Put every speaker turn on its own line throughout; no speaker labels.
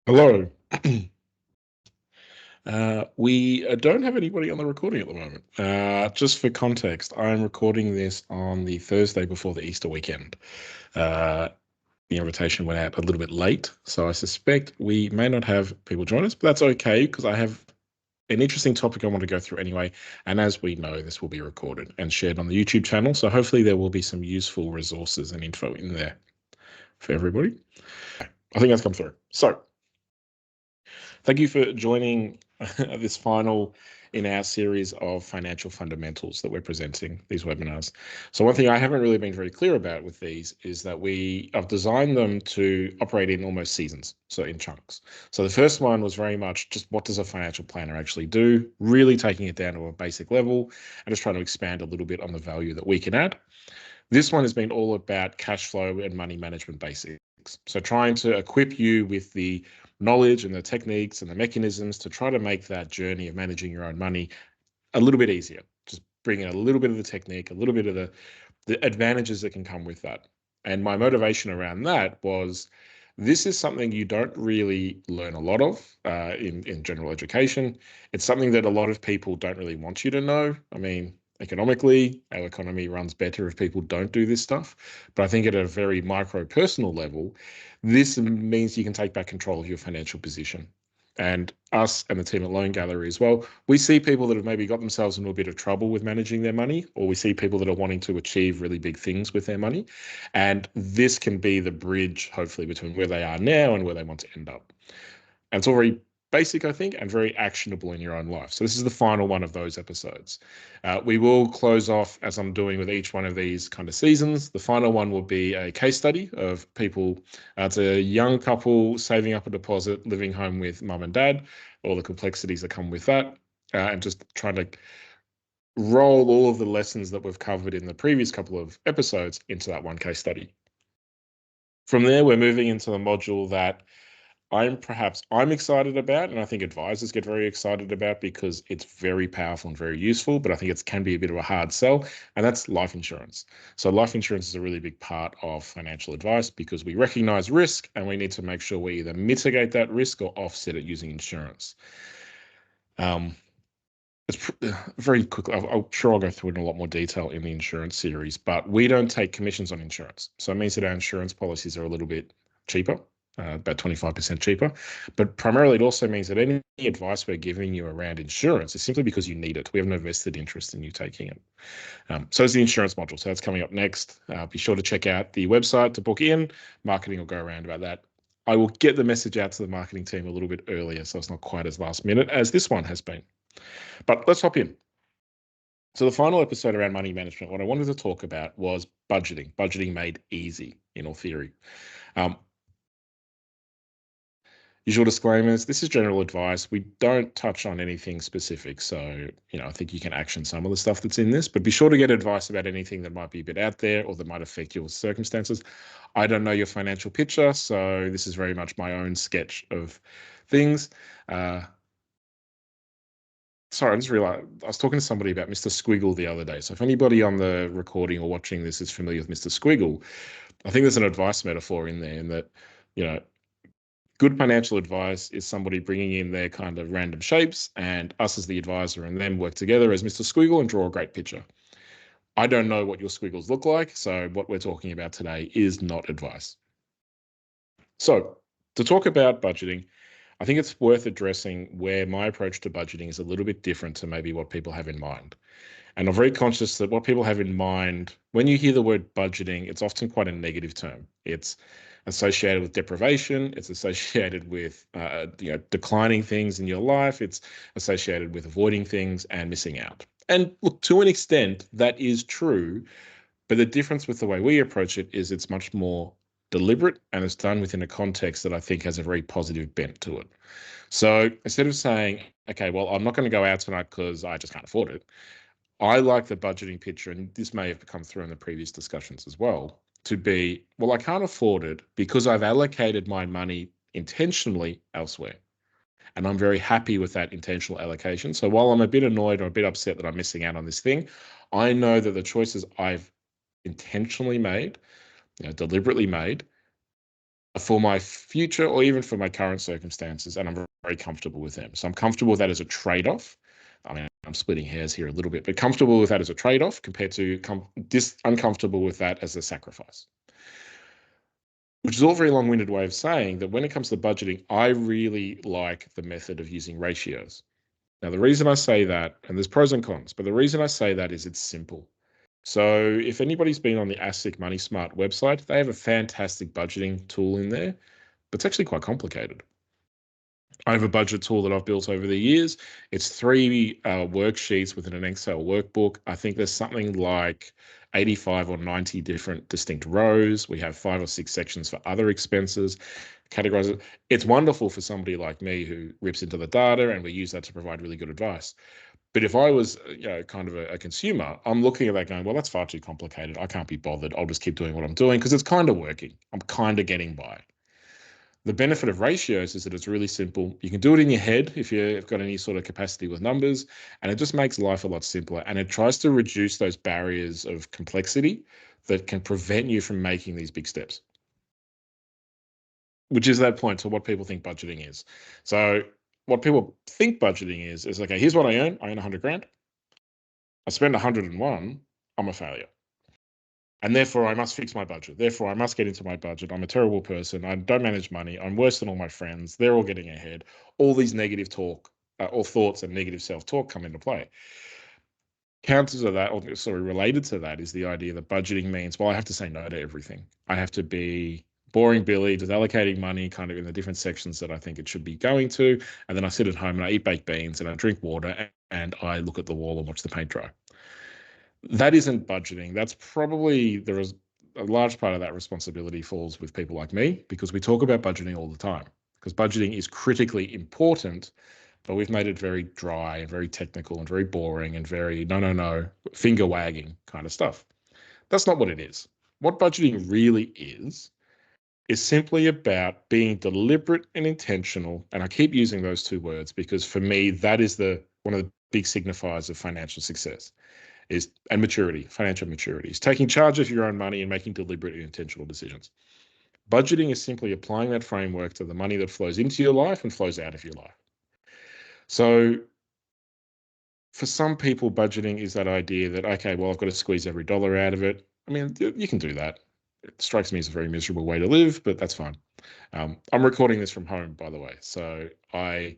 Hello. We don't have anybody on the recording at the moment. Just for context, I'm recording this on the Thursday before the Easter weekend. Uh, the invitation went out a little bit late, so I suspect we may not have people join us, but that's okay because I have an interesting topic I want to go through anyway. And as we know, this will be recorded and shared on the YouTube channel. So hopefully there will be some useful resources and info in there for everybody. I think that's come through. So thank you for joining this final in our series of financial fundamentals that we're presenting, these webinars. So one thing I haven't really been very clear about with these is that I've designed them to operate in almost seasons, so in chunks. So the first one was very much just what does a financial planner actually do, really taking it down to a basic level and just trying to expand a little bit on the value that we can add. This one has been all about cash flow and money management basics. So trying to equip you with the knowledge and the techniques and the mechanisms to try to make that journey of managing your own money a little bit easier. Just bring in a little bit of the technique, a little bit of the advantages that can come with that. And my motivation around that was this is something you don't really learn a lot of in general education. It's something that a lot of people don't really want you to know. I mean, economically, our economy runs better if people don't do this stuff. But I think at a very micro personal level, this means you can take back control of your financial position. And us and the team at Loan Gallery as well, we see people that have maybe got themselves into a bit of trouble with managing their money, or we see people that are wanting to achieve really big things with their money. And this can be the bridge, hopefully, between where they are now and where they want to end up. And it's all very basic, I think, and very actionable in your own life. So this is the final one of those episodes. We will close off, as I'm doing with each one of these kind of seasons. The final one will be a case study of people. It's a young couple saving up a deposit, living home with mum and dad, all the complexities that come with that, and just trying to roll all of the lessons that we've covered in the previous couple of episodes into that one case study. From there, we're moving into the module that I'm excited about, and I think advisors get very excited about because it's very powerful and very useful, but I think it can be a bit of a hard sell, and that's life insurance. So life insurance is a really big part of financial advice because we recognize risk and we need to make sure we either mitigate that risk or offset it using insurance. It's very quickly, I'm sure I'll go through it in a lot more detail in the insurance series, but we don't take commissions on insurance. So it means that our insurance policies are a little bit cheaper, about 25% cheaper. But primarily, it also means that any advice we're giving you around insurance is simply because you need it. We have no vested interest in you taking it. So it's the insurance module. So that's coming up next. Be sure to check out the website to book in. Marketing will go around about that. I will get the message out to the marketing team a little bit earlier, so it's not quite as last minute as this one has been. But let's hop in. So the final episode around money management, what I wanted to talk about was budgeting made easy in all theory. Usual disclaimers, this is general advice. We don't touch on anything specific. So, I think you can action some of the stuff that's in this, but be sure to get advice about anything that might be a bit out there or that might affect your circumstances. I don't know your financial picture, so this is very much my own sketch of things. Sorry, I just realized I was talking to somebody about Mr. Squiggle the other day. So if anybody on the recording or watching this is familiar with Mr. Squiggle, I think there's an advice metaphor in there in that, good financial advice is somebody bringing in their kind of random shapes and us as the advisor and them work together as Mr. Squiggle and draw a great picture. I don't know what your squiggles look like, so what we're talking about today is not advice. So to talk about budgeting, I think it's worth addressing where my approach to budgeting is a little bit different to maybe what people have in mind. And I'm very conscious that what people have in mind, when you hear the word budgeting, it's often quite a negative term. It's associated with deprivation. It's associated with declining things in your life. It's associated with avoiding things and missing out. And look, to an extent, that is true. But the difference with the way we approach it is it's much more deliberate and it's done within a context that I think has a very positive bent to it. So instead of saying, okay, well, I'm not going to go out tonight because I just can't afford it, I like the budgeting picture, and this may have come through in the previous discussions as well, to be, well, I can't afford it because I've allocated my money intentionally elsewhere. And I'm very happy with that intentional allocation. So while I'm a bit annoyed or a bit upset that I'm missing out on this thing, I know that the choices I've intentionally made, deliberately made, for my future or even for my current circumstances, and I'm very comfortable with them. So I'm comfortable with that as a trade-off. I mean, I'm splitting hairs here a little bit, but comfortable with that as a trade-off compared to uncomfortable with that as a sacrifice. Which is all a very long-winded way of saying that when it comes to budgeting, I really like the method of using ratios. Now, the reason I say that, and there's pros and cons, but the reason I say that is it's simple. So if anybody's been on the ASIC Money Smart website, they have a fantastic budgeting tool in there, but it's actually quite complicated. I have a budget tool that I've built over the years. It's 3 worksheets within an Excel workbook. I think there's something like 85 or 90 different distinct rows. We have 5 or 6 sections for other expenses. Categorize it. It's wonderful for somebody like me who rips into the data, and we use that to provide really good advice. But if I was, kind of a consumer, I'm looking at that going, well, that's far too complicated. I can't be bothered. I'll just keep doing what I'm doing because it's kind of working. I'm kind of getting by. The benefit of ratios is that it's really simple. You can do it in your head if you've got any sort of capacity with numbers, and it just makes life a lot simpler. And it tries to reduce those barriers of complexity that can prevent you from making these big steps, which is that point to what people think budgeting is. So what people think budgeting is, okay, here's what I earn. I earn 100 grand. I spend 101. I'm a failure. And therefore, I must fix my budget. Therefore, I must get into my budget. I'm a terrible person. I don't manage money. I'm worse than all my friends. They're all getting ahead. All these negative talk or thoughts and negative self-talk come into play. Counter to that, or sort of related to that, is the idea that budgeting means, well, I have to say no to everything. I have to be boring Billy, just allocating money kind of in the different sections that I think it should be going to. And then I sit at home and I eat baked beans and I drink water and I look at the wall and watch the paint dry. That isn't budgeting. That's probably there is a large part of that responsibility falls with people like me because we talk about budgeting all the time because budgeting is critically important, but we've made it very dry and very technical and very boring and very no, finger wagging kind of stuff. That's not what it is. What budgeting really is simply about being deliberate and intentional. And I keep using those two words because for me, that is one of the big signifiers of financial success and maturity, financial maturity, is taking charge of your own money and making deliberate and intentional decisions. Budgeting is simply applying that framework to the money that flows into your life and flows out of your life. So for some people, budgeting is that idea that, okay, well, I've got to squeeze every dollar out of it. I mean, you can do that. It strikes me as a very miserable way to live, but that's fine. I'm recording this from home, by the way. So I'm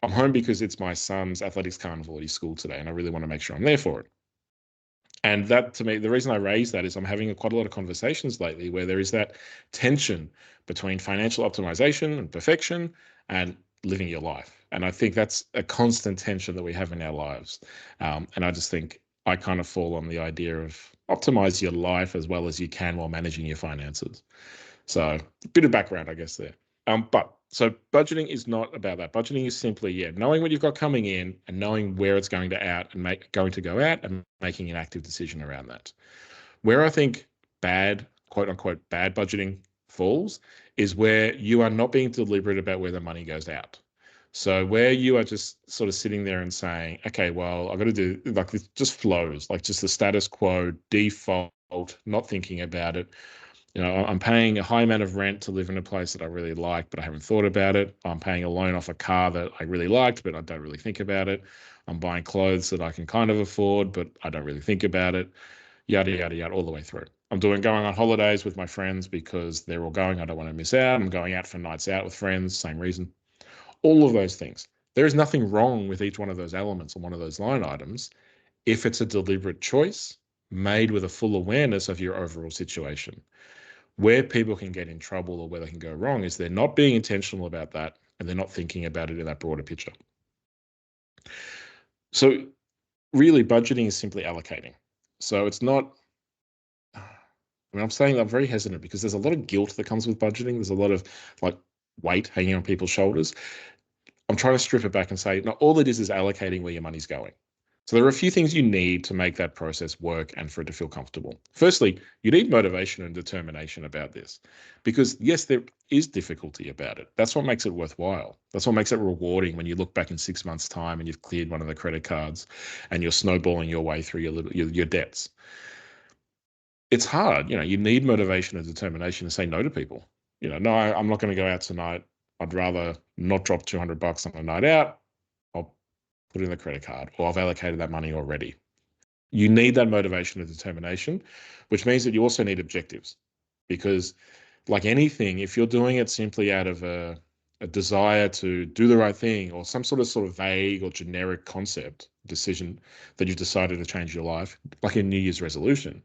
home because it's my son's athletics carnival at his school today, and I really want to make sure I'm there for it. And that, to me, the reason I raise that is I'm having quite a lot of conversations lately where there is that tension between financial optimization and perfection and living your life. And I think that's a constant tension that we have in our lives. And I just think I kind of fall on the idea of optimize your life as well as you can while managing your finances. So a bit of background, I guess, there. But so budgeting is not about that. Budgeting is simply, knowing what you've got coming in and knowing where it's going to go out and making an active decision around that. Where I think bad, quote unquote, bad budgeting falls is where you are not being deliberate about where the money goes out. So where you are just sort of sitting there and saying, okay, well, I've got to do like this just flows, like just the status quo, default, not thinking about it. I'm paying a high amount of rent to live in a place that I really like, but I haven't thought about it. I'm paying a loan off a car that I really liked, but I don't really think about it. I'm buying clothes that I can kind of afford, but I don't really think about it. Yada, yada, yada, all the way through. I'm going on holidays with my friends because they're all going. I don't want to miss out. I'm going out for nights out with friends, same reason. All of those things. There is nothing wrong with each one of those elements and one of those line items if it's a deliberate choice made with a full awareness of your overall situation. Where people can get in trouble or where they can go wrong is they're not being intentional about that and they're not thinking about it in that broader picture. So really budgeting is simply allocating. So it's not, I'm saying that I'm very hesitant because there's a lot of guilt that comes with budgeting. There's a lot of like weight hanging on people's shoulders. I'm trying to strip it back and say, no, all it is allocating where your money's going. So there are a few things you need to make that process work and for it to feel comfortable. Firstly, you need motivation and determination about this because yes, there is difficulty about it. That's what makes it worthwhile. That's what makes it rewarding when you look back in 6 months' time and you've cleared one of the credit cards and you're snowballing your way through your debts. It's hard. You need motivation and determination to say no to people. no, I'm not going to go out tonight. I'd rather not drop $200 on a night out. I'll put it in the credit card, or I've allocated that money already. You need that motivation and determination, which means that you also need objectives. Because, like anything, if you're doing it simply out of a desire to do the right thing, or some sort of vague or generic concept decision that you've decided to change your life, like a New Year's resolution,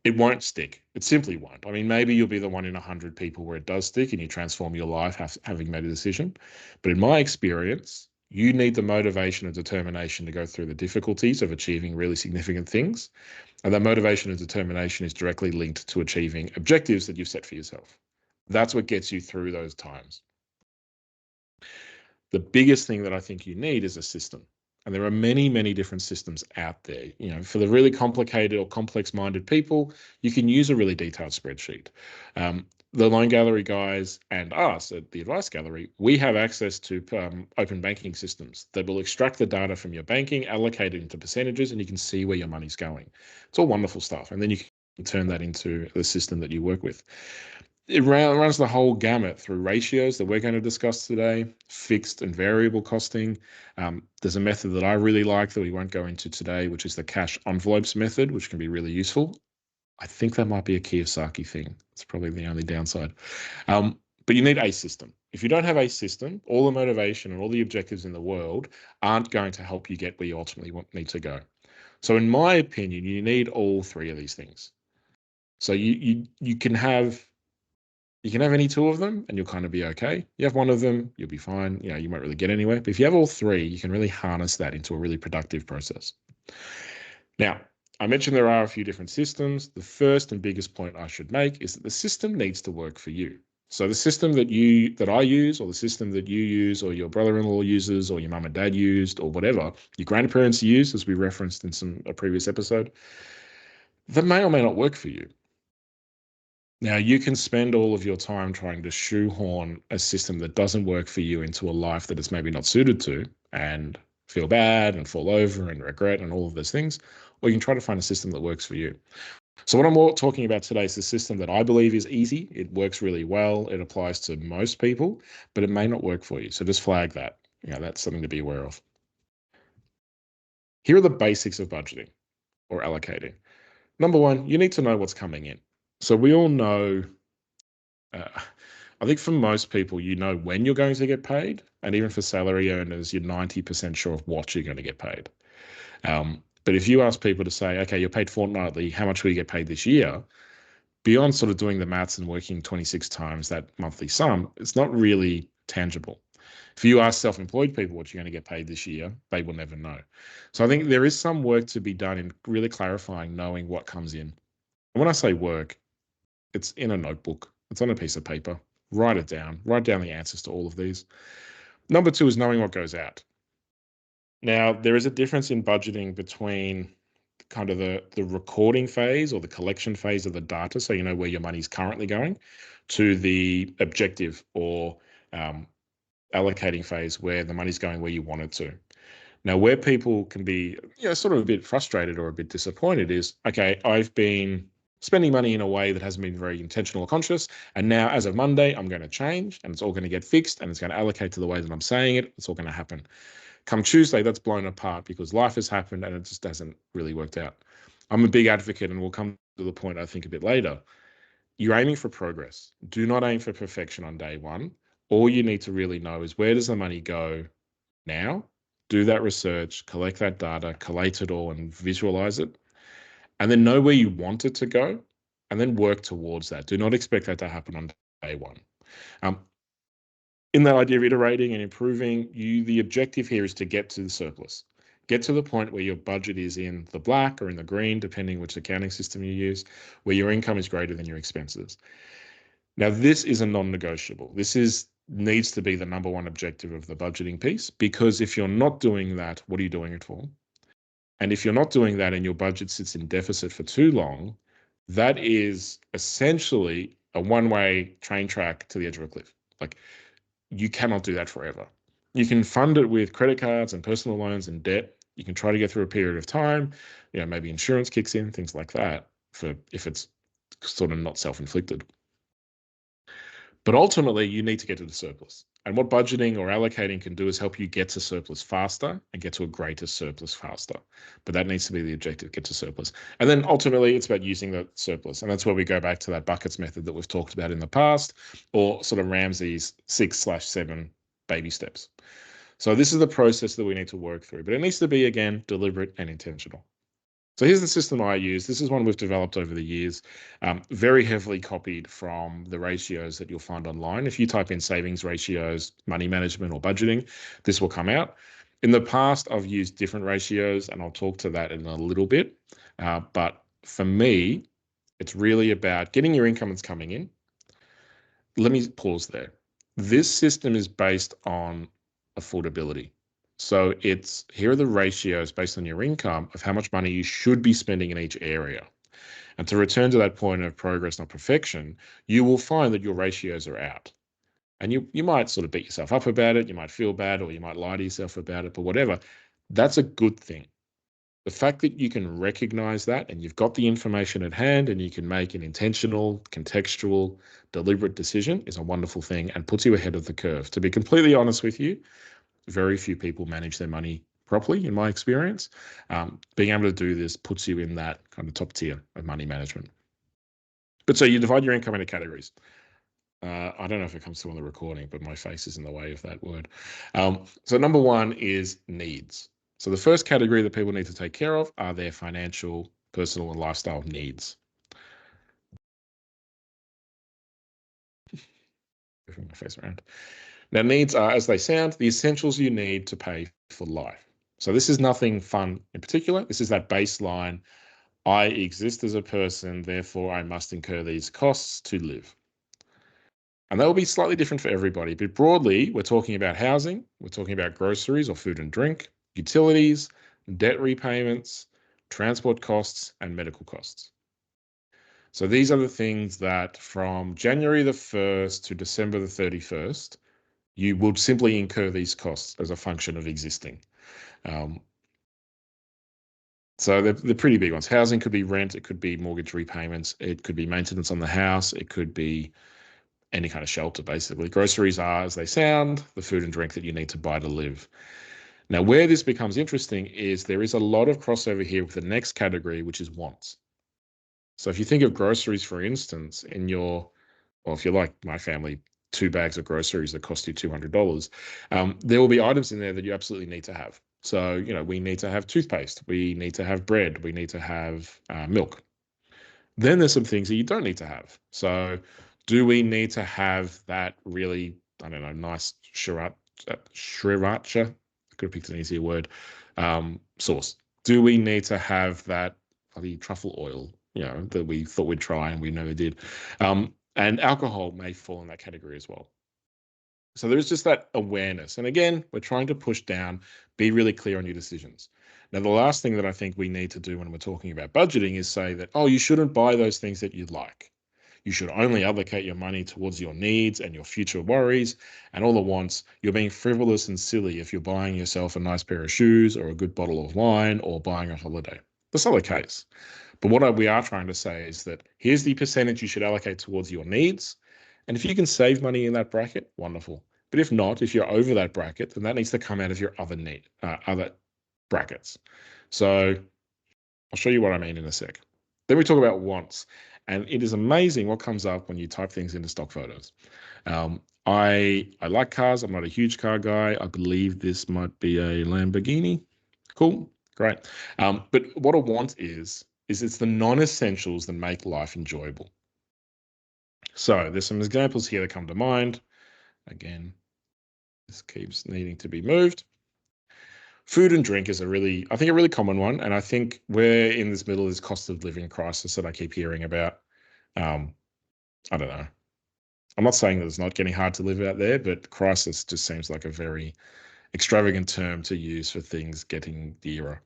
it won't stick. It simply won't. I mean, maybe you'll be the one in 100 people where it does stick and you transform your life having made a decision. But in my experience, you need the motivation and determination to go through the difficulties of achieving really significant things. And that motivation and determination is directly linked to achieving objectives that you've set for yourself. That's what gets you through those times. The biggest thing that I think you need is a system. And there are many, many different systems out there. For the really complicated or complex-minded people, you can use a really detailed spreadsheet. The Loan Gallery guys and us at the Advice Gallery, we have access to open banking systems that will extract the data from your banking, allocate it into percentages, and you can see where your money's going. It's all wonderful stuff. And then you can turn that into the system that you work with. It runs the whole gamut through ratios that we're going to discuss today, fixed and variable costing. There's a method that I really like that we won't go into today, which is the cash envelopes method, which can be really useful. I think that might be a Kiyosaki thing. It's probably the only downside. But you need a system. If you don't have a system, all the motivation and all the objectives in the world aren't going to help you get where you ultimately need to go. So in my opinion, you need all three of these things. So you can have any two of them and you'll kind of be okay. You have one of them, you'll be fine. You might really get anywhere. But if you have all three, you can really harness that into a really productive process. Now, I mentioned there are a few different systems. The first and biggest point I should make is that the system needs to work for you. So the system that I use, or the system that you use, or your brother-in-law uses, or your mum and dad used, or whatever, your grandparents use, as we referenced in a previous episode, that may or may not work for you. Now, you can spend all of your time trying to shoehorn a system that doesn't work for you into a life that it's maybe not suited to and feel bad and fall over and regret and all of those things, or you can try to find a system that works for you. So what I'm talking about today is the system that I believe is easy. It works really well. It applies to most people, but it may not work for you. So just flag that. That's something to be aware of. Here are the basics of budgeting or allocating. Number one, you need to know what's coming in. So we all know, I think for most people, when you're going to get paid. And even for salary earners, you're 90% sure of what you're going to get paid. But if you ask people to say, okay, you're paid fortnightly, how much will you get paid this year? Beyond sort of doing the maths and working 26 times that monthly sum, it's not really tangible. If you ask self-employed people what you're going to get paid this year, they will never know. So I think there is some work to be done in really clarifying, knowing what comes in. And when I say work, it's in a notebook. It's on a piece of paper. Write it down. Write down the answers to all of these. Number two is knowing what goes out. Now, there is a difference in budgeting between kind of the recording phase or the collection phase of the data, so you know where your money's currently going, to the objective or allocating phase where the money's going where you want it to. Now, where people can be sort of a bit frustrated or a bit disappointed is, okay, I've been spending money in a way that hasn't been very intentional or conscious, and now as of Monday, I'm going to change, and it's all going to get fixed, and it's going to allocate to the way that I'm saying it. It's all going to happen. Come Tuesday, that's blown apart because life has happened and it just hasn't really worked out. I'm a big advocate, and we'll come to the point I think a bit later. You're aiming for progress. Do not aim for perfection on day one. All you need to really know is, where does the money go now? Do that research, collect that data, collate it all and visualize it, and then know where you want it to go, and then work towards that. Do not expect that to happen on day one. In that idea of iterating and improving, the objective here is to get to the surplus. Get to the point where your budget is in the black or in the green, depending which accounting system you use, where your income is greater than your expenses. Now, this is a non-negotiable. This needs to be the number one objective of the budgeting piece, because if you're not doing that, what are you doing it for? And if you're not doing that and your budget sits in deficit for too long, that is essentially a one-way train track to the edge of a cliff. Like, you cannot do that forever. You can fund it with credit cards and personal loans and debt. You can try to get through a period of time. Maybe insurance kicks in, things like that, if it's sort of not self-inflicted. But ultimately, you need to get to the surplus. And what budgeting or allocating can do is help you get to surplus faster and get to a greater surplus faster. But that needs to be the objective, get to surplus. And then ultimately, it's about using the surplus. And that's where we go back to that buckets method that we've talked about in the past, or sort of Ramsey's 6/7 baby steps. So this is the process that we need to work through, but it needs to be, again, deliberate and intentional. So here's the system I use. This is one we've developed over the years, very heavily copied from the ratios that you'll find online. If you type in savings ratios, money management, or budgeting, this will come out. In the past, I've used different ratios, and I'll talk to that in a little bit. But for me, it's really about getting your income that's coming in. Let me pause there. This system is based on affordability. So here are the ratios based on your income of how much money you should be spending in each area. And to return to that point of progress, not perfection, you will find that your ratios are out. And you might sort of beat yourself up about it. You might feel bad, or you might lie to yourself about it, but whatever. That's a good thing. The fact that you can recognize that and you've got the information at hand and you can make an intentional, contextual, deliberate decision is a wonderful thing and puts you ahead of the curve. To be completely honest with you, very few people manage their money properly, in my experience. Being able to do this puts you in that kind of top tier of money management. But so you divide your income into categories. I don't know if it comes through on the recording, but my face is in the way of that word. So number one is needs. So the first category that people need to take care of are their financial, personal, and lifestyle needs. Moving my face around. Now, needs are, as they sound, the essentials you need to pay for life. So this is nothing fun in particular. This is that baseline. I exist as a person, therefore I must incur these costs to live. And that will be slightly different for everybody. But broadly, we're talking about housing, we're talking about groceries or food and drink, utilities, debt repayments, transport costs, and medical costs. So these are the things that from January the 1st to December the 31st, you would simply incur these costs as a function of existing. So they're pretty big ones. Housing could be rent, it could be mortgage repayments, it could be maintenance on the house, it could be any kind of shelter, basically. Groceries are, as they sound, the food and drink that you need to buy to live. Now, where this becomes interesting is there is a lot of crossover here with the next category, which is wants. So if you think of groceries, for instance, or if you're like my family, 2 bags of groceries that cost you $200, there will be items in there that you absolutely need to have. So, we need to have toothpaste, we need to have bread, we need to have milk. Then there's some things that you don't need to have. So do we need to have that really, I don't know, nice sriracha, I could have picked an easier word, sauce? Do we need to have that bloody truffle oil, that we thought we'd try and we never did? And alcohol may fall in that category as well. So there's just that awareness. And again, we're trying to push down, be really clear on your decisions. Now, the last thing that I think we need to do when we're talking about budgeting is say that, oh, you shouldn't buy those things that you'd like. You should only allocate your money towards your needs and your future worries and all the wants. You're being frivolous and silly if you're buying yourself a nice pair of shoes or a good bottle of wine or buying a holiday. That's not the case. But what we are trying to say is that here's the percentage you should allocate towards your needs. And if you can save money in that bracket, wonderful. But if not, if you're over that bracket, then that needs to come out of your other brackets. So I'll show you what I mean in a sec. Then we talk about wants. And it is amazing what comes up when you type things into stock photos. I like cars. I'm not a huge car guy. I believe this might be a Lamborghini. Cool. Great. But what a want is it's the non-essentials that make life enjoyable. So there's some examples here that come to mind. Again, this keeps needing to be moved. Food and drink is a really common one. And I think we're in this middle of this cost of living crisis that I keep hearing about. I don't know. I'm not saying that it's not getting hard to live out there, but crisis just seems like a very extravagant term to use for things getting dearer.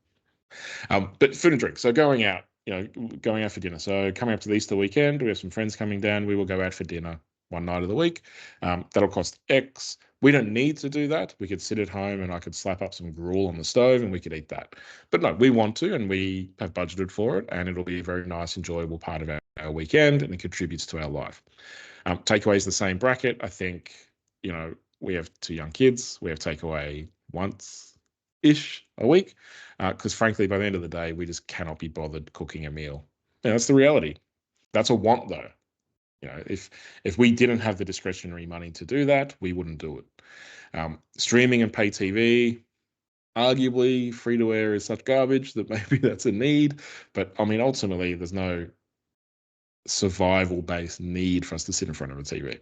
But food and drink. So going out for dinner. So coming up to the Easter weekend, we have some friends coming down. We will go out for dinner. one night of the week. That'll cost X. We don't need to do that. We could sit at home and I could slap up some gruel on the stove and we could eat that. But no, we want to, and we have budgeted for it, and it'll be a very nice, enjoyable part of our weekend, and it contributes to our life. Takeaway is the same bracket. I think, we have 2 young kids. We have takeaway once-ish a week, because frankly, by the end of the day, we just cannot be bothered cooking a meal. That's the reality. That's a want, though. If we didn't have the discretionary money to do that, we wouldn't do it. Streaming and pay TV, arguably free-to-air is such garbage that maybe that's a need. But I mean, ultimately, there's no survival-based need for us to sit in front of a TV.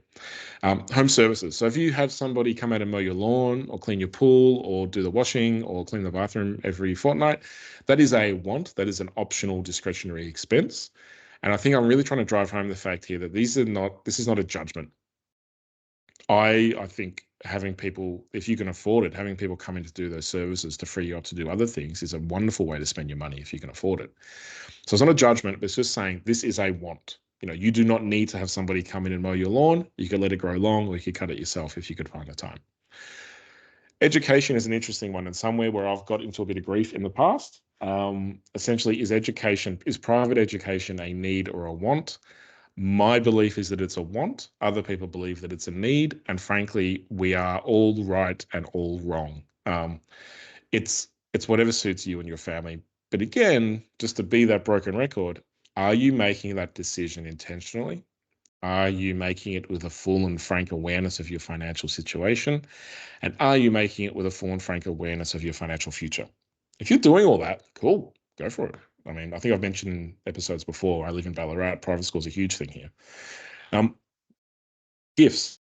Home services. So if you have somebody come out and mow your lawn or clean your pool or do the washing or clean the bathroom every fortnight, that is a want. That is an optional discretionary expense. And I think I'm really trying to drive home the fact here that this is not a judgment. I think having people, if you can afford it, having people come in to do those services to free you up to do other things is a wonderful way to spend your money if you can afford it. So it's not a judgment, but it's just saying this is a want. You do not need to have somebody come in and mow your lawn. You could let it grow long, or you could cut it yourself if you could find the time. Education is an interesting one, and somewhere where I've got into a bit of grief in the past. Essentially, is private education a need or a want? My belief is that it's a want. Other people believe that it's a need. And frankly, we are all right and all wrong. It's whatever suits you and your family. But again, just to be that broken record, are you making that decision intentionally? Are you making it with a full and frank awareness of your financial situation? And are you making it with a full and frank awareness of your financial future? If you're doing all that, cool, go for it. I mean, I think I've mentioned in episodes before, I live in Ballarat. Private school is a huge thing here. Gifts.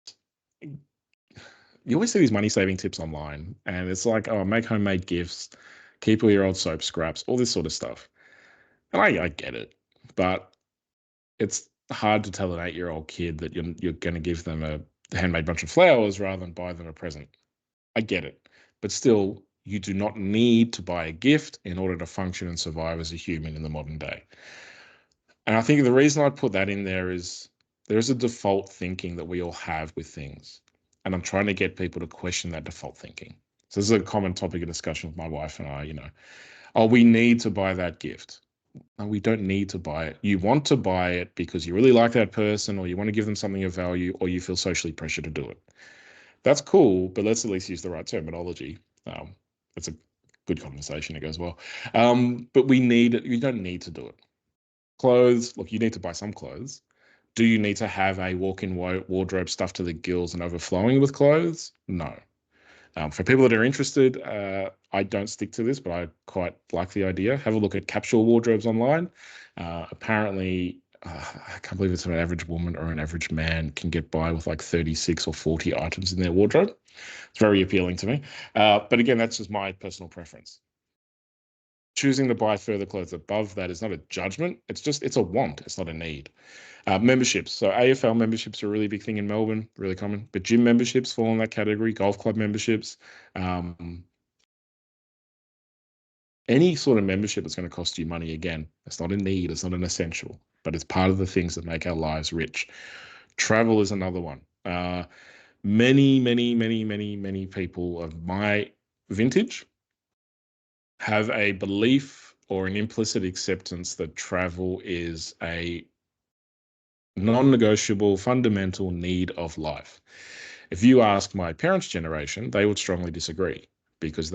You always see these money-saving tips online, and it's like, oh, make homemade gifts, keep all your old soap scraps, all this sort of stuff. And I get it, but it's hard to tell an 8-year-old kid that you're going to give them a handmade bunch of flowers rather than buy them a present. I get it, but still, you do not need to buy a gift in order to function and survive as a human in the modern day. And I think the reason I put that in there is there's a default thinking that we all have with things. And I'm trying to get people to question that default thinking. So this is a common topic of discussion with my wife and I, oh, we need to buy that gift. No, we don't need to buy it. You want to buy it because you really like that person, or you want to give them something of value, or you feel socially pressured to do it. That's cool, but let's at least use the right terminology. It's a good conversation. It goes well. But you don't need to do it. Clothes, look, you need to buy some clothes. Do you need to have a walk-in wardrobe stuffed to the gills and overflowing with clothes? No. For people that are interested, I don't stick to this, but I quite like the idea. Have a look at capsule wardrobes online. Apparently, I can't believe it's an average woman or an average man can get by with like 36 or 40 items in their wardrobe. It's very appealing to me. But again, that's just my personal preference. Choosing to buy further clothes above that is not a judgment. It's a want. It's not a need. Memberships. So AFL memberships are a really big thing in Melbourne, really common. But gym memberships fall in that category. Golf club memberships. Any sort of membership that's going to cost you money, again, it's not a need. It's not an essential. But it's part of the things that make our lives rich. Travel is another one. Many, many, many, many, many people of my vintage have a belief or an implicit acceptance that travel is a non-negotiable, fundamental need of life. If you ask my parents' generation, they would strongly disagree because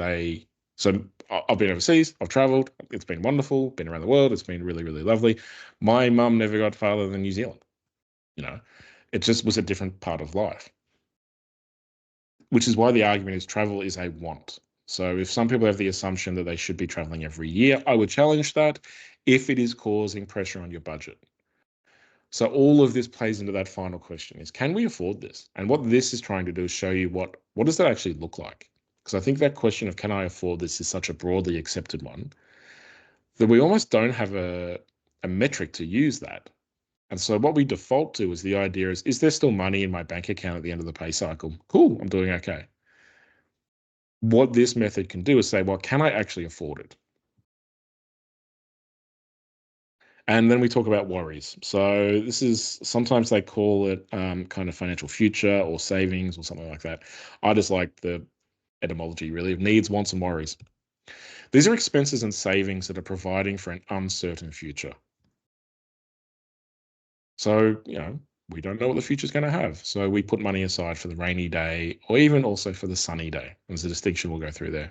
so I've been overseas, I've traveled, it's been wonderful, been around the world, it's been really, really lovely. My mum never got farther than New Zealand. It just was a different part of life, which is why the argument is travel is a want. So if some people have the assumption that they should be traveling every year, I would challenge that if it is causing pressure on your budget. So all of this plays into that final question is, can we afford this? And what this is trying to do is show you what does that actually look like? Because I think that question of can I afford this is such a broadly accepted one that we almost don't have a metric to use that. And so what we default to is the idea is there still money in my bank account at the end of the pay cycle? Cool, I'm doing okay. What this method can do is say, well, can I actually afford it? And then we talk about worries. So this is, sometimes they call it kind of financial future or savings or something like that. I just like the etymology really of needs, wants, and worries. These are expenses and savings that are providing for an uncertain future. So, we don't know what the future's going to have. So we put money aside for the rainy day or even also for the sunny day. There's a distinction we'll go through there.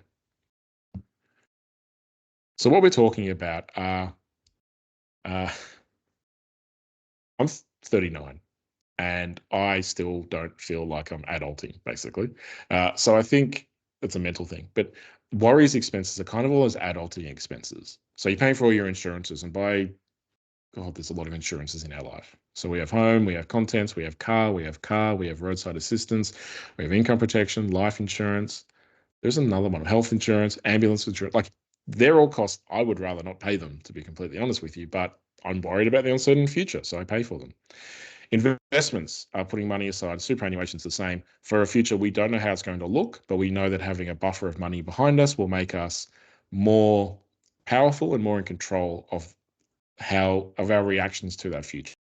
So what we're talking about are, I'm 39 and I still don't feel like I'm adulting, basically. So I think it's a mental thing. But worries expenses are kind of all those adulting expenses. So you're paying for all your insurances, and by God, there's a lot of insurances in our life. So we have home, we have contents, we have car, we have roadside assistance, we have income protection, life insurance. There's another one, health insurance, ambulance insurance. Like, they're all costs. I would rather not pay them, to be completely honest with you, but I'm worried about the uncertain future, so I pay for them. Investments are putting money aside. Superannuation's the same. For a future we don't know how it's going to look, but we know that having a buffer of money behind us will make us more powerful and more in control of our reactions to that future.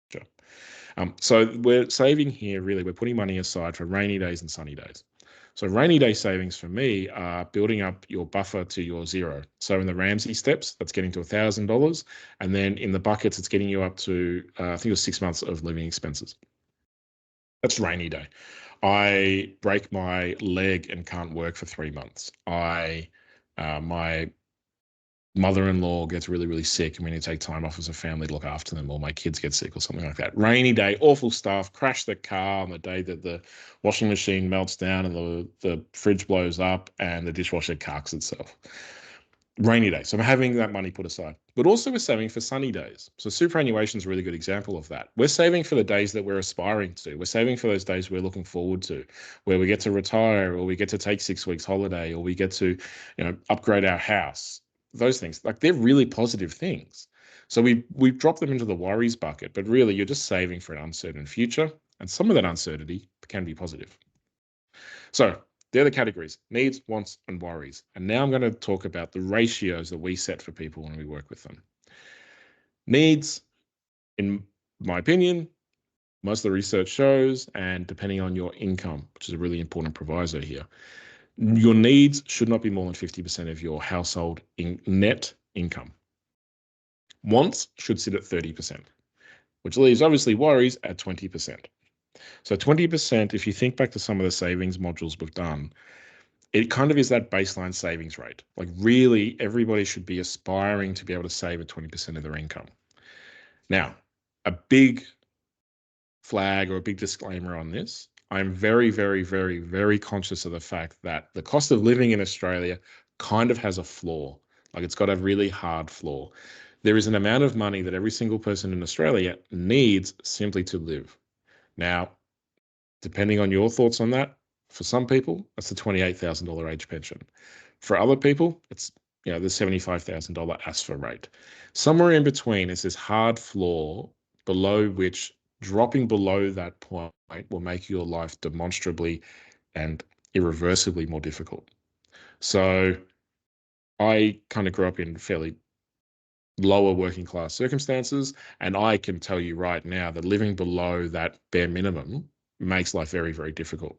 So we're saving here, really, we're putting money aside for rainy days and sunny days. So rainy day savings for me are building up your buffer to your zero. So in the Ramsey steps, that's getting to $1,000. And then in the buckets, it's getting you up to, I think it was 6 months of living expenses. That's rainy day. I break my leg and can't work for 3 months. My mother-in-law gets really, really sick and we need to take time off as a family to look after them, or my kids get sick or something like that. Rainy day, awful stuff, crash the car on the day that the washing machine melts down and the fridge blows up and the dishwasher carks itself. Rainy day. So I'm having that money put aside. But also we're saving for sunny days. So superannuation is a really good example of that. We're saving for the days that we're aspiring to. We're saving for those days we're looking forward to, where we get to retire, or we get to take 6 weeks holiday, or we get to, upgrade our house. Those things, like, they're really positive things. So we drop them into the worries bucket, but really you're just saving for an uncertain future, and some of that uncertainty can be positive. So they're the categories: needs, wants, and worries. And now I'm going to talk about the ratios that we set for people when we work with them. Needs, in my opinion, most of the research shows, and depending on your income, which is a really important proviso here, your needs should not be more than 50% of your household net income. Wants should sit at 30%, which leaves obviously worries at 20%. So 20%, if you think back to some of the savings modules we've done, it kind of is that baseline savings rate. Like, really, everybody should be aspiring to be able to save at 20% of their income. Now, a big flag or a big disclaimer on this: I'm very, very, very, very conscious of the fact that the cost of living in Australia kind of has a flaw. Like, it's got a really hard flaw. There is an amount of money that every single person in Australia needs simply to live. Now, depending on your thoughts on that, for some people, that's the $28,000 age pension. For other people, it's the $75,000 ASFA rate. Somewhere in between is this hard floor below which dropping below that point will make your life demonstrably and irreversibly more difficult. So I kind of grew up in fairly lower working class circumstances, and I can tell you right now that living below that bare minimum makes life very, very difficult.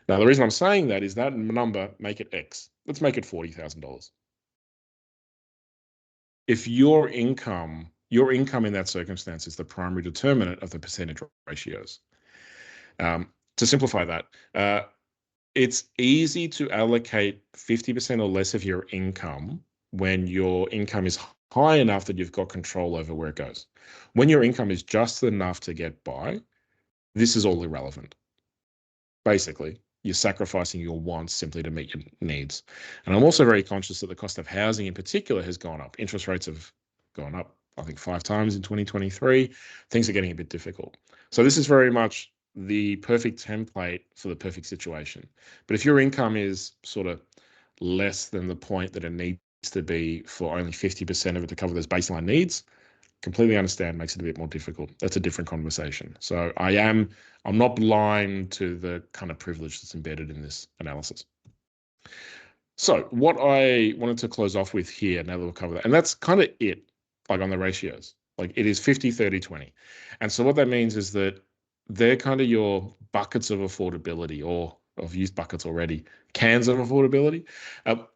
Now, the reason I'm saying that is that number, make it X. Let's make it $40,000. If your income in that circumstance is the primary determinant of the percentage ratios. To simplify that, it's easy to allocate 50% or less of your income when your income is high enough that you've got control over where it goes. When your income is just enough to get by, this is all irrelevant. Basically, you're sacrificing your wants simply to meet your needs. And I'm also very conscious that the cost of housing in particular has gone up. Interest rates have gone up, I think, 5 times in 2023. Things are getting a bit difficult. So this is very much the perfect template for the perfect situation. But if your income is sort of less than the point that it needs to be for only 50% of it to cover those baseline needs, completely understand, makes it a bit more difficult. That's a different conversation. So I'm not blind to the kind of privilege that's embedded in this analysis. So what I wanted to close off with here, now that we'll cover that, and that's kind of it, like on the ratios. Like it is 50, 30, 20. And so what that means is that they're kind of your buckets of affordability, or I've used buckets already, cans of affordability,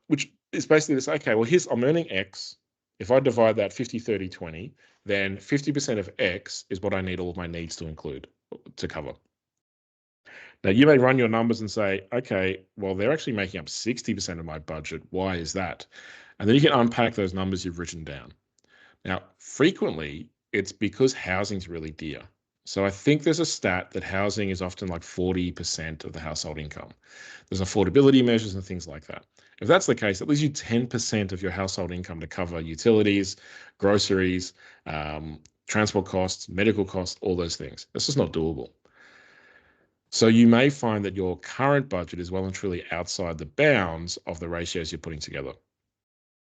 which is basically this, okay, well, I'm earning X. If I divide that 50, 30, 20, then 50% of X is what I need all of my needs to include, to cover. Now, you may run your numbers and say, okay, well, they're actually making up 60% of my budget. Why is that? And then you can unpack those numbers you've written down. Now, frequently, it's because housing's really dear. So I think there's a stat that housing is often like 40% of the household income. There's affordability measures and things like that. If that's the case, that leaves you 10% of your household income to cover utilities, groceries, transport costs, medical costs, all those things. That's just not doable. So you may find that your current budget is well and truly outside the bounds of the ratios you're putting together.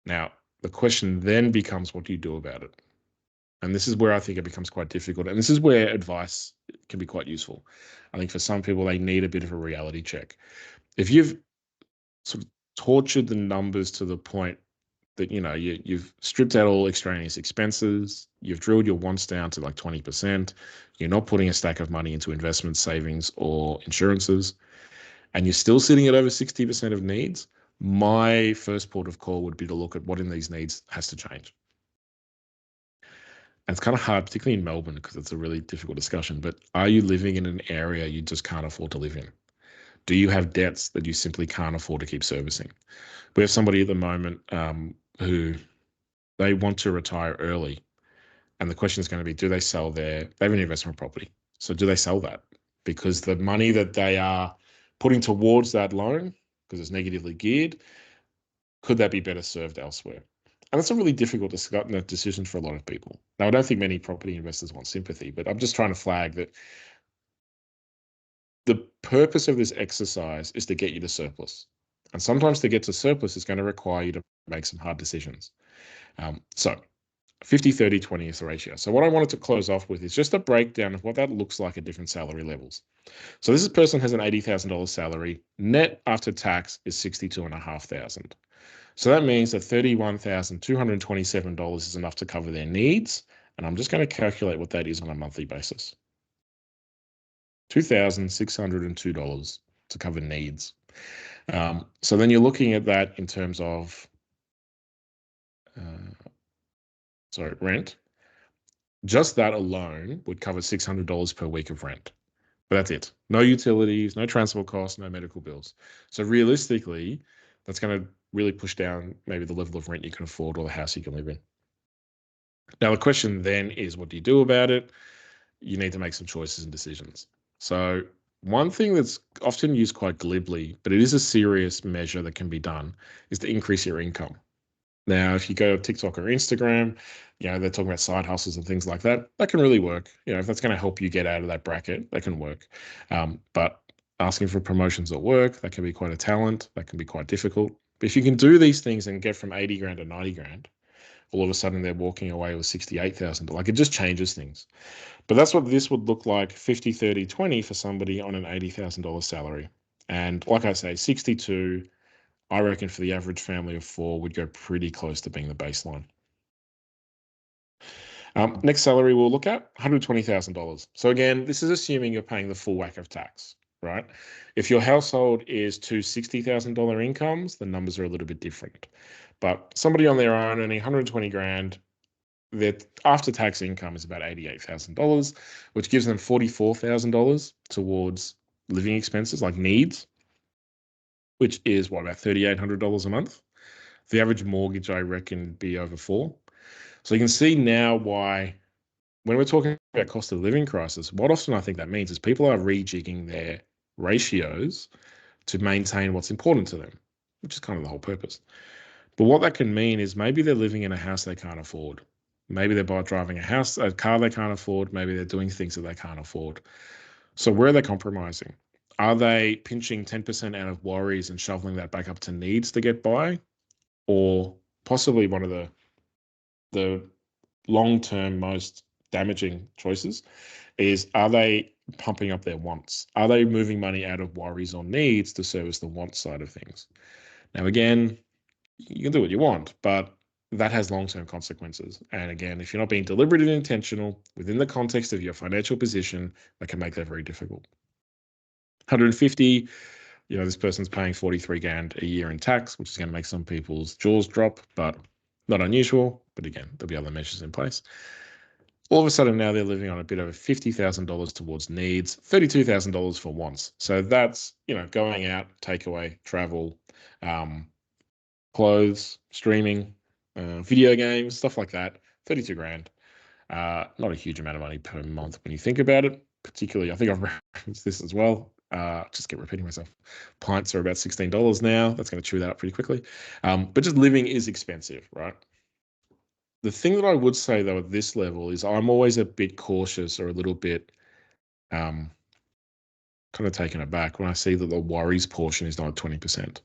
Now, the question then becomes, what do you do about it? And this is where I think it becomes quite difficult. And this is where advice can be quite useful. I think for some people, they need a bit of a reality check. If you've sort of tortured the numbers to the point that, you've stripped out all extraneous expenses, you've drilled your wants down to like 20%, you're not putting a stack of money into investment savings or insurances, and you're still sitting at over 60% of needs, my first port of call would be to look at what in these needs has to change. And it's kind of hard, particularly in Melbourne, because it's a really difficult discussion. But are you living in an area you just can't afford to live in? Do you have debts that you simply can't afford to keep servicing? We have somebody at the moment who they want to retire early. And the question is going to be, do they sell they have an investment property. So do they sell that? Because the money that they are putting towards that loan, because it's negatively geared, could that be better served elsewhere? And that's a really difficult decision for a lot of people. Now, I don't think many property investors want sympathy, but I'm just trying to flag that the purpose of this exercise is to get you to surplus. And sometimes to get to surplus is going to require you to make some hard decisions. So 50, 30, 20 is the ratio. So what I wanted to close off with is just a breakdown of what that looks like at different salary levels. So this person has an $80,000 salary. Net after tax is $62,500. So that means that $31,227 is enough to cover their needs. And I'm just going to calculate what that is on a monthly basis. $2,602 to cover needs. So then you're looking at that in terms of, rent. Just that alone would cover $600 per week of rent. But that's it. No utilities, no transport costs, no medical bills. So realistically, that's going to really push down maybe the level of rent you can afford or the house you can live in. Now, the question then is, what do you do about it? You need to make some choices and decisions. So one thing that's often used quite glibly, but it is a serious measure that can be done, is to increase your income. Now, if you go to TikTok or Instagram, they're talking about side hustles and things like that. That can really work. If that's going to help you get out of that bracket, that can work. But asking for promotions at work, that can be quite a talent. That can be quite difficult. But if you can do these things and get from 80 grand to 90 grand, all of a sudden they're walking away with 68,000. Like, it just changes things. But that's what this would look like, 50, 30, 20 for somebody on an $80,000 salary. And like I say, 62, I reckon for the average family of four would go pretty close to being the baseline. Next salary we'll look at, $120,000. So again, this is assuming you're paying the full whack of tax, right? If your household is two $60,000 incomes, the numbers are a little bit different. But somebody on their own earning 120 grand, their after-tax income is about $88,000, which gives them $44,000 towards living expenses like needs, which is about $3,800 a month. The average mortgage, I reckon, would be over $4,000. So you can see now why, when we're talking about cost of living crisis, what often I think that means is people are rejigging their ratios to maintain what's important to them, which is kind of the whole purpose. But what that can mean is maybe they're living in a house they can't afford. Maybe they're driving a car they can't afford. Maybe they're doing things that they can't afford. So where are they compromising? Are they pinching 10% out of worries and shoveling that back up to needs to get by? Or possibly one of the long-term most damaging choices is, are they pumping up their wants? Are they moving money out of worries or needs to service the want side of things? Now, again, you can do what you want, but that has long-term consequences. And again, if you're not being deliberate and intentional within the context of your financial position, that can make that very difficult. 150, this person's paying 43 grand a year in tax, which is going to make some people's jaws drop, but not unusual. But again, there'll be other measures in place. All of a sudden now they're living on a bit over $50,000 towards needs, $32,000 for wants. So that's, going out, takeaway, travel, clothes, streaming, video games, stuff like that. 32 grand. Not a huge amount of money per month when you think about it. Particularly, I think I've referenced this as well. Just keep repeating myself. Pints are about $16 now. That's going to chew that up pretty quickly. But just living is expensive, right? The thing that I would say, though, at this level is I'm always a bit cautious or a little bit kind of taken aback when I see that the worries portion is not at 20%.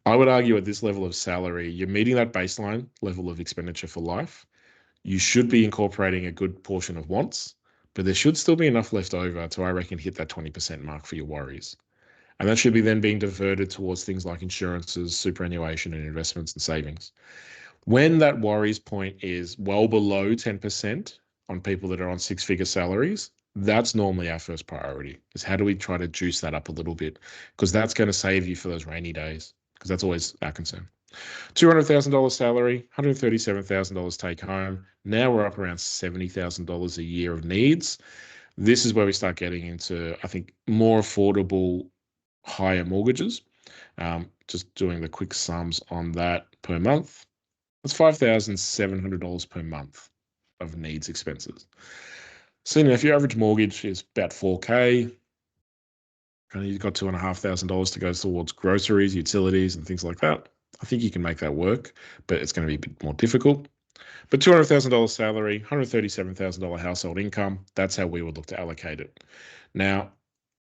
I would argue at this level of salary, you're meeting that baseline level of expenditure for life. You should be incorporating a good portion of wants, but there should still be enough left over to, I reckon, hit that 20% mark for your worries. And that should be then being diverted towards things like insurances, superannuation, and investments and savings. When that worries point is well below 10% on people that are on six-figure salaries, that's normally our first priority, is how do we try to juice that up a little bit? Because that's going to save you for those rainy days, because that's always our concern. $200,000 salary, $137,000 take home. Now we're up around $70,000 a year of needs. This is where we start getting into, I think, more affordable, higher mortgages. Just doing the quick sums on that per month. That's $5,700 per month of needs expenses. So, if your average mortgage is about $4K, and you've got $2,500 to go towards groceries, utilities, and things like that, I think you can make that work, but it's going to be a bit more difficult. But $200,000 salary, $137,000 household income, that's how we would look to allocate it. Now,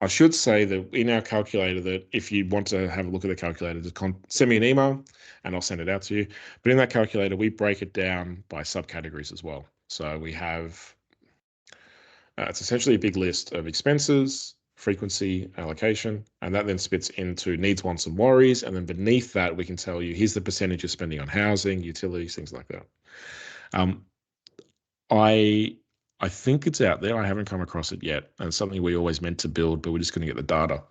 I should say that in our calculator, that if you want to have a look at the calculator, just send me an email and I'll send it out to you. But in that calculator, we break it down by subcategories as well. So we have, it's essentially a big list of expenses, frequency, allocation, and that then spits into needs, wants, and worries. And then beneath that, we can tell you, here's the percentage you're spending on housing, utilities, things like that. I think it's out there. I haven't come across it yet. And it's something we always meant to build, but we're just going to get the data.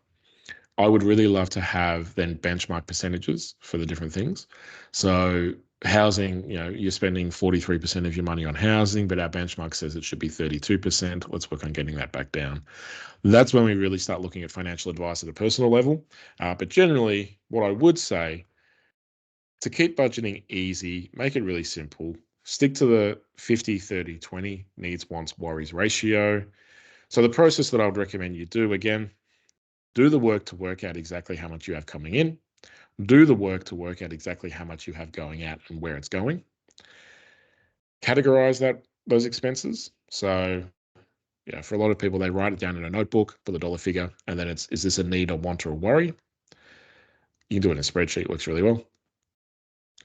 I would really love to have then benchmark percentages for the different things. So housing, you're spending 43% of your money on housing, but our benchmark says it should be 32%. Let's work on getting that back down. That's when we really start looking at financial advice at a personal level. But generally, what I would say, to keep budgeting easy, make it really simple. Stick to the 50-30-20 needs, wants, worries ratio. So the process that I would recommend you do, again, do the work to work out exactly how much you have coming in. Do the work to work out exactly how much you have going out and where it's going. Categorize those expenses. So, for a lot of people, they write it down in a notebook for the dollar figure, and then is this a need, a want, or a worry? You can do it in a spreadsheet, works really well.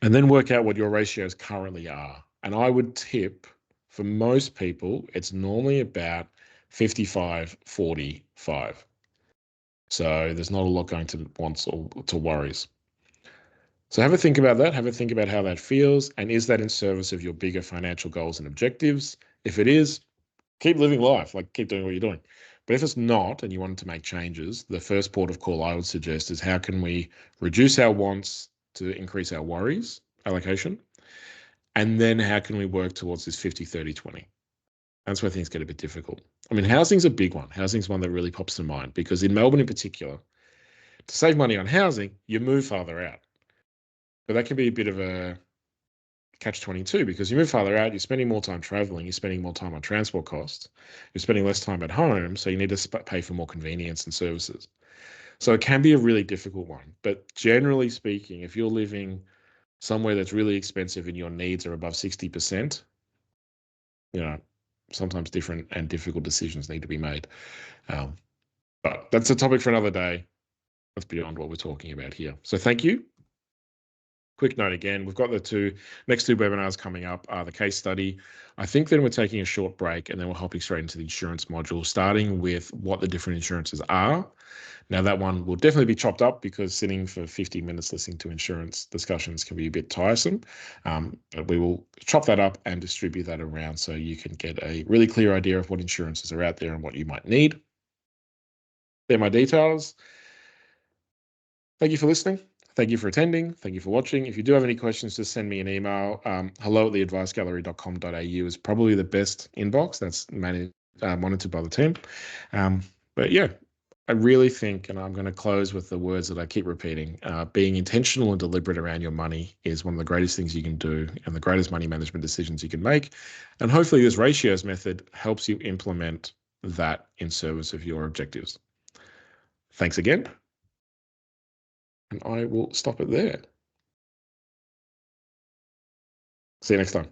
And then work out what your ratios currently are. And I would tip, for most people, it's normally about 55-45. So there's not a lot going to wants or to worries. So have a think about that. Have a think about how that feels. And is that in service of your bigger financial goals and objectives? If it is, keep living life, keep doing what you're doing. But if it's not, and you want to make changes, the first port of call I would suggest is, how can we reduce our wants to increase our worries allocation? And then how can we work towards this 50-30-20? That's where things get a bit difficult. I mean, housing's a big one. Housing's one that really pops to mind, because in Melbourne in particular, to save money on housing, you move farther out. But that can be a bit of a catch-22, because you move farther out, you're spending more time traveling, you're spending more time on transport costs, you're spending less time at home, so you need to pay for more convenience and services. So it can be a really difficult one. But generally speaking, if you're living somewhere that's really expensive and your needs are above 60%, sometimes different and difficult decisions need to be made. But that's a topic for another day. That's beyond what we're talking about here. So thank you. Quick note again, we've got the next two webinars coming up, the case study. I think then we're taking a short break and then we're hopping straight into the insurance module, starting with what the different insurances are. Now that one will definitely be chopped up because sitting for 50 minutes listening to insurance discussions can be a bit tiresome. But we will chop that up and distribute that around so you can get a really clear idea of what insurances are out there and what you might need. They're my details. Thank you for listening. Thank you for attending. Thank you for watching. If you do have any questions, just send me an email. hello@theadvicegallery.com.au is probably the best inbox. That's monitored by the team. But yeah, I really think, and I'm going to close with the words that I keep repeating, being intentional and deliberate around your money is one of the greatest things you can do and the greatest money management decisions you can make. And hopefully this ratios method helps you implement that in service of your objectives. Thanks again. And I will stop it there. See you next time.